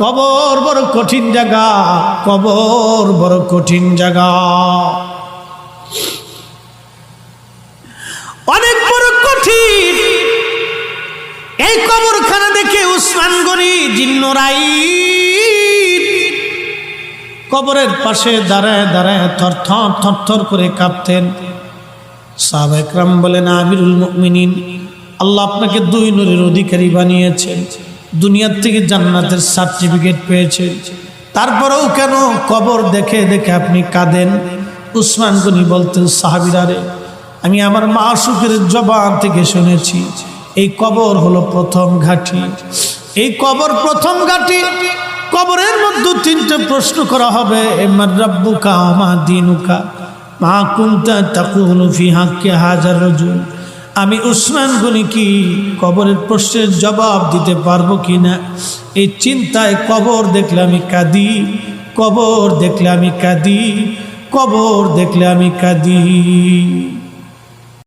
কবর বড় কঠিন জায়গা, কবর বড় কঠিন জায়গা, অনেক বড় কঠিন। এই কবরখানা দেখে উসমান গনি জিন্নুরাইন কবরের পাশে দাঁড়ায় দাঁড়ায় থরথর থরথর করে কাঁপতেন। সাহাবা একরাম বলেন, আমিরুল মুমিনিন, আল্লাহ আপনাকে দুই নূরের অধিকারী বানিয়েছেন, দুনিয়ার থেকে জান্নাতের সার্টিফিকেট পেয়েছেন, তারপরেও কেন কবর দেখে দেখে আপনি কাঁদেন? উসমান গনি বলতেন, সাহাবীরা রে, আমি আমার মাশূকের জবান থেকে শুনেছি এই কবর হলো প্রথম ঘাঁটি, এই কবর প্রথম ঘাঁটি। কবরের মধ্যে তিনটে প্রশ্ন করা হবে, মান রাব্বুকা ওয়া মা দীনুকা মা কুনতা তাকুলু ফি হাক্কি হাযার রাজুল। আমি উসমান গনি কি কবরের প্রশ্নের জবাব দিতে পারবো কিনা, এই চিন্তায় কবর দেখলে আমি কাঁদি, কবর দেখলে আমি কাঁদি, কবর দেখলে আমি কাঁদি।